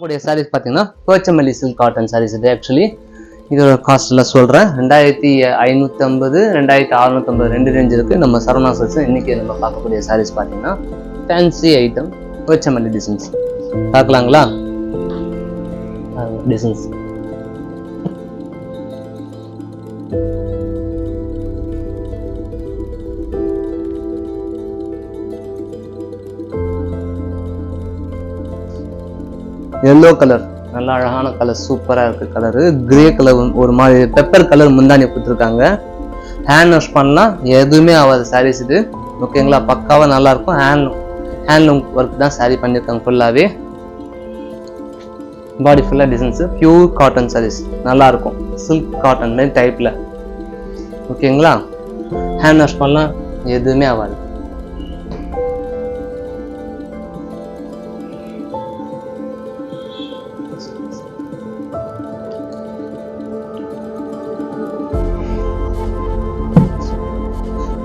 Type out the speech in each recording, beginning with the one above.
பார்க்கக்கூடிய சாரீஸ் பார்த்தீங்கன்னா Pochampally silk cotton saris. இது ஆக்சுவலி இதோட காஸ்ட்லாம் சொல்கிறேன். 2550 2650 ரெண்டு ரேஞ்ச் இருக்குது. நம்ம சரவணா சில்க்ஸ் இன்றைக்கி நம்ம பார்க்கக்கூடிய சாரீஸ் பார்த்தீங்கன்னா ஃபேன்சி ஐட்டம் போச்சமல்லி டிசைன்ஸ். பார்க்கலாங்களா டிசைன்ஸ்? எல்லோ கலர், நல்ல அழகான கலர், சூப்பராக இருக்குது கலரு. கிரே கலர், ஒரு மாதிரி பெப்பர் கலர் முந்தானி கொடுத்துருக்காங்க. ஹேண்ட் வாஷ் பண்ணலாம், எதுவுமே ஆகாது சாரீஸ் இது. ஓகேங்களா, பக்காவாக நல்லாயிருக்கும். ஹேண்ட்லூம் ஒர்க் தான் சாரீ பண்ணியிருக்காங்க ஃபுல்லாகவே. பாடி ஃபுல்லாக டிசைன்ஸு, பியூர் காட்டன் சாரீஸ், நல்லாயிருக்கும். சில்க் காட்டன் மாதிரி டைப்பில். ஓகேங்களா, ஹேண்ட் வாஷ் பண்ணலாம், எதுவுமே ஆகாது.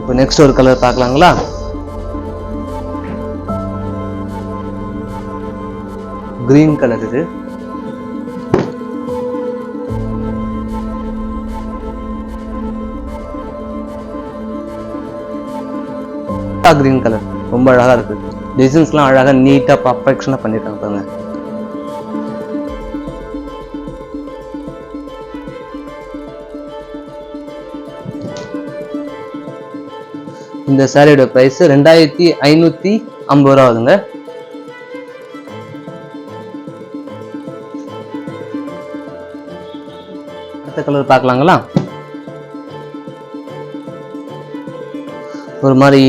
இப்போ நெக்ஸ்ட் ஒரு கலர் பார்க்கலாங்களா? Green colour. இது கிரீன் கலர் ரொம்ப அழகா இருக்கு. டிசைன்ஸ்லாம் அழகா நீட்டா பர்ஃபெக்ஷனா பண்ணிருக்காங்க பாருங்க. இந்த சாரியோட பிரைஸ் 2550 ரூபா ஆகுதுங்க. அடுத்த கலர் பார்க்கலாங்களா? ஒரு மாதிரி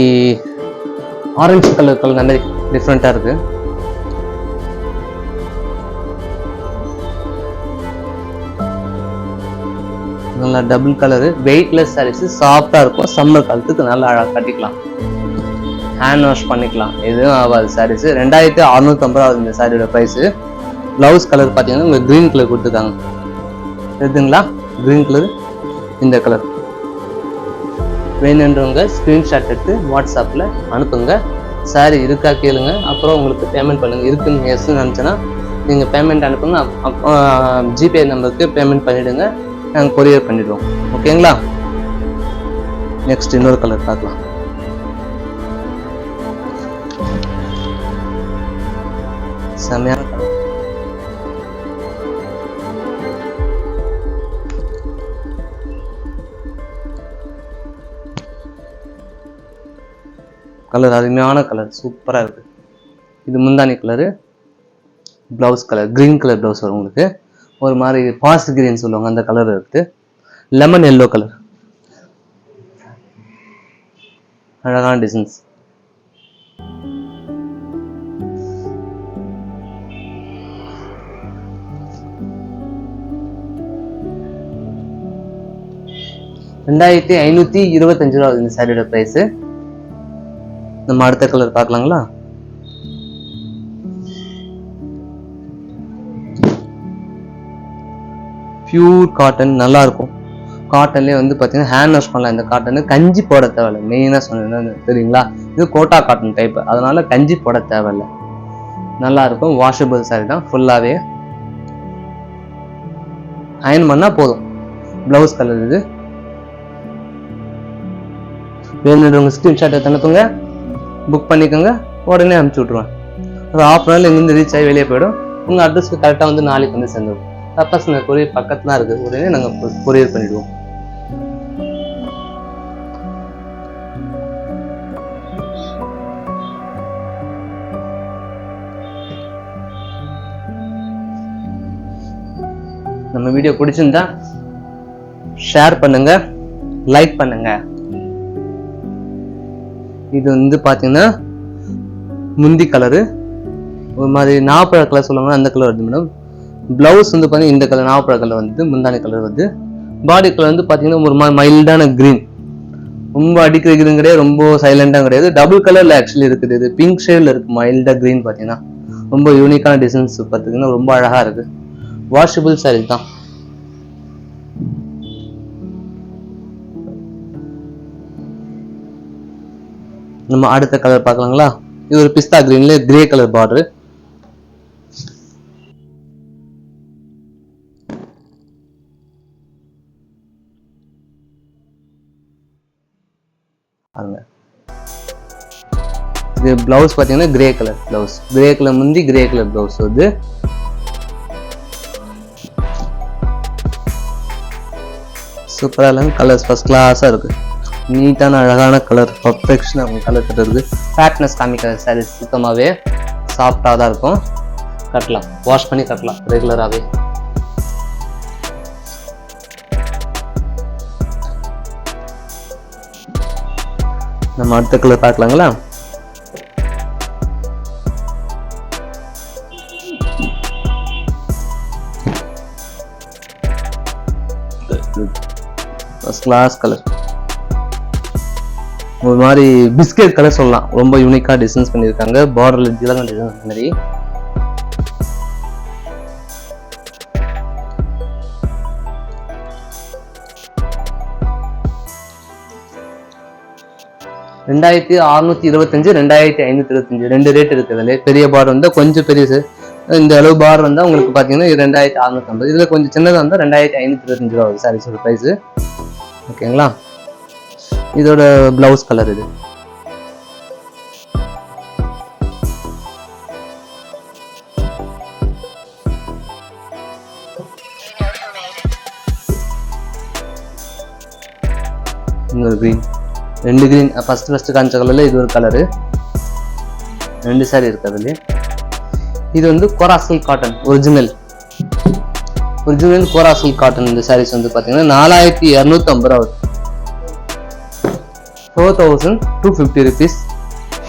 ஆரஞ்சு கலர் அந்த மாதிரி டிஃப்ரெண்டா இருக்கு. நல்லா டபுள் கலரு, வெயிட்லெஸ் சாரீஸ், சாஃப்டா இருக்கும். சம்மர் காலத்துக்கு நல்லா அழகாக கட்டிக்கலாம், ஹேண்ட் வாஷ் பண்ணிக்கலாம், எதுவும் ஆகாது சாரீஸ். 2650 ஆகுது இந்த சாரியோட ப்ரைஸு. ப்ளவுஸ் கலர் பார்த்தீங்கன்னா உங்களுக்கு க்ரீன் கலர் கொடுத்துருக்காங்க. எதுங்களா க்ரீன் கலர், இந்த கலர் வேணுன்றவங்க ஸ்க்ரீன்ஷாட் எடுத்து வாட்ஸ்அப்பில் அனுப்புங்க. சாரி இருக்கா கேளுங்க, அப்புறம் உங்களுக்கு பேமெண்ட் பண்ணுங்கள். இருக்குன்னு எஸ்ன்னு நினச்சேன்னா நீங்கள் பேமெண்ட் அனுப்புங்க. ஜிபே நம்பருக்கு பேமெண்ட் பண்ணிவிடுங்க, நாங்கள் கொரியர் பண்ணிடுவோம். ஓகேங்களா, நெக்ஸ்ட் இன்னொரு கலர் பார்க்கலாம். செமையான கலர். கலர் அருமையான கலர், சூப்பராக இருக்கு. இது முந்தானி colour, blouse colour green colour blouse வரும் உங்களுக்கு. ஒரு மாதிரி பாஸ்ட் கிரீன் சொல்லுவாங்க, அந்த கலர் இருக்கு. லெமன் எல்லோ கலர், அழகான டிசைன்ஸ். $2525 இந்த சாரியோட பிரைஸ். நம்ம அடுத்த கலர் பார்க்கலாங்களா? பியூர் காட்டன், நல்லா இருக்கும். காட்டன்லேயே வந்து பார்த்தீங்கன்னா ஹேண்ட் வாஷ் பண்ணலாம். இந்த காட்டனு கஞ்சி போட தேவையில்லை. மெயினாக சொன்னது தெரியுங்களா, இது கோட்டா காட்டன் டைப், அதனால கஞ்சி போட தேவையில்லை. நல்லா இருக்கும். வாஷபிள் சாரி தான் ஃபுல்லாகவே. அயன் பண்ணால் போதும். ப்ளவுஸ் கலர் இது. வேணுன்றவங்க ஸ்க்ரீன்ஷாட் எடுத்து அனுப்புங்க, புக் பண்ணிக்கோங்க, உடனே அனுப்பிச்சி விட்ருவேன். ஒரு ½ நாள் எங்கேருந்து ரீச் ஆகி வெளியே போயிடும். உங்கள் அட்ரஸ்க்கு கரெக்டாக வந்து நாளைக்கு வந்து சேர்ந்துடும். தப்பாஸ் கொரியர் பக்கத்துல தான் இருக்குது, உடனே நாங்கள் கொரியர் பண்ணிடுவோம். நம்ம வீடியோ பிடிச்சிருந்தா ஷேர் பண்ணுங்க, லைக் பண்ணுங்க. இது வந்து பாத்தீங்கன்னா முந்தி கலரு, ஒரு மாதிரி நாப்பழ கலர் சொல்லுவாங்க, அந்த கலர் வருது மேடம். பிளவுஸ் வந்து பாத்தீங்கன்னா இந்த கலர் நாப்பழ கலர் வந்து முந்தானி கலர் வந்து. பாடி கலர் வந்து பாத்தீங்கன்னா ஒரு மாதிரி மைல்டான கிரீன், ரொம்ப அடிக்கிற கிரீன் கிடையாது, ரொம்ப சைலண்டா கிடையாது. டபுள் கலர்ல ஆக்சுவலி இருக்குது. இது பிங்க் ஷேட்ல இருக்கு. மைல்டா கிரீன் பாத்தீங்கன்னா ரொம்ப யூனிக்கான டிசைன்ஸ் பாத்தீங்கன்னா ரொம்ப அழகா இருக்கு. வாஷபிள் சாரி தான். நம்ம அடுத்த கலர் பார்க்கலாங்களா? இது ஒரு பிஸ்தா கிரீன்ல கிரே கலர் பார்டர். பாருங்க. இது பிளவுஸ் பார்த்தீங்கன்னா grey colour blouse, grey colour முந்தி, கிரே கலர் பிளவுஸ் வருது. சூப்பராக இல்லைங்க, கலர்ஸ் ஃபர்ஸ்ட் கிளாஸாக இருக்கு. நீட்டான அழகான கலர், பர்ஃபெக்ஷனாக இருக்கும் கலர் கட்டுறது. ஃபேட்னஸ் காமிக்கிற சாரீஸ் சுத்தமாகவே சாஃப்டாக தான் இருக்கும். கட்டலாம், வாஷ் பண்ணி கட்டலாம் ரெகுலராகவே. நம்ம அடுத்த கலர் பார்க்கலாங்களா? ஃபர்ஸ்ட் கிளாஸ் கலர், ஒரு மாதிரி பிஸ்கெட் கலர் சொல்லலாம். ரொம்ப யூனிக்கா டிசைன்ஸ் பண்ணியிருக்காங்க, பார்டர்ல ஜிலகன் டிசைன் மாதிரி. $2625, $2525 ரெண்டு ரேட் இருக்குது. பெரிய பார்டர் வந்தா கொஞ்சம் பெருசு, இந்த அளவு பார்டர் வந்தா உங்களுக்கு பாத்தீங்கன்னா $2650. இதுல கொஞ்சம் சின்னதா வந்தா $2525 ஆகுது சாரீஸோட பிரைஸ். ஓகேங்களா? இதோட பிளவுஸ் கலர் இது. இன்னொரு கிரீன், ரெண்டு கிரீன். ஃபர்ஸ்ட் காமிச்ச கலர்ல இது ஒரு கலரு, ரெண்டு சாரி இருக்கு அதுல. இது வந்து கோரா சில்க் காட்டன், ஒரிஜினல் கோரா சில்க் காட்டன். இந்த சாரீஸ் வந்து பாத்தீங்கன்னா $4250 ஆகுது. 4250 rupees,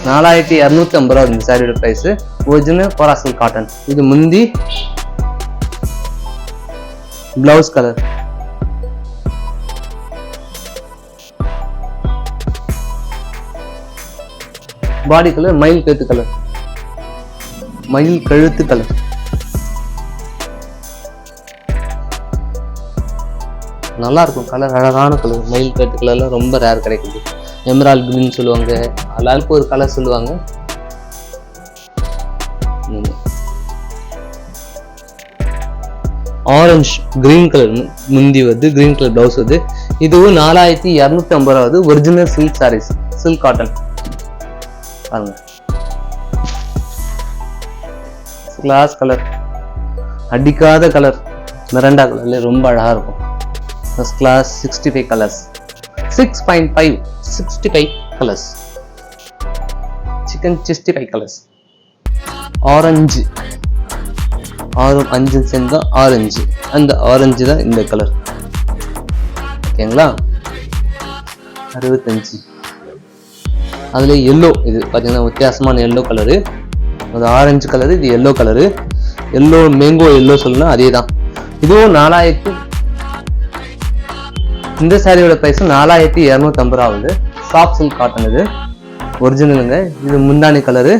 $4250 இந்த சாரியோட பிரைஸ். ஒரிஜினல் கோரா சில்க் காட்டன். இது முந்தி, பிளவுஸ் கலர். பாடி கலர் மயில் கழுத்து கலர், மயில் கழுத்து கலர். நல்லா இருக்கும் கலர், அழகான கலர். மயில் கழுத்து கலர்லாம் ரொம்ப ரேர் கிடைக்குது. எமரால்ட் கிரீன் சொல்லுவாங்க, எல்லாருக்கும் ஒரு கலர் சொல்லுவாங்க. ஆரஞ்சு கிரீன் கலர் முந்தி வருது, கிரீன் கலர் பிளவுஸ் வருது. இதுவும் $4250 ஆகுது. Original silk saris, silk cotton. பாருங்க, கிளாஸ் கலர், அடிக்காத கலர், மிரண்டா கலர்ல ரொம்ப அழகா இருக்கும். First class 65 colours, 6.5 65 colours, chicken 65 colours. Orange, 6 5 சேர்ந்தா ஆரஞ்சு, அந்த ஆரஞ்சு தான் இந்த கலர். ஓகேங்களா? 65. அதுல எல்லோ, இது பாத்தீங்கன்னா வித்தியாசமான எல்லோ கலரு. அது ஆரஞ்சு கலரு, இது yellow colour. Yellow mango yellow சொல்லணும், அதே தான். இதுவும் 4000. இந்த சாரியோட பிரைஸ் $4250 ஆகுது. சாஃப்ட் சில்க் காட்டன், இது ஒரிஜினலுங்க. இது முந்தானி கலரு.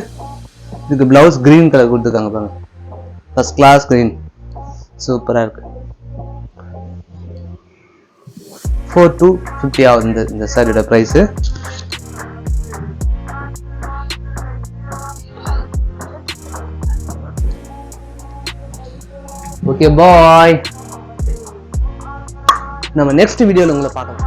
இதுக்கு பிளவுஸ் கிரீன் கலர் கொடுத்துருக்காங்க பாருங்க, ஃபர்ஸ்ட் கிளாஸ் கிரீன், சூப்பரா இருக்கு. 4250 ஆகுது இந்த சாரியோட பிரைஸ். ஓகே பாய், நம்ம நெக்ஸ்ட் வீடியோல உங்களை பார்க்கலாம்.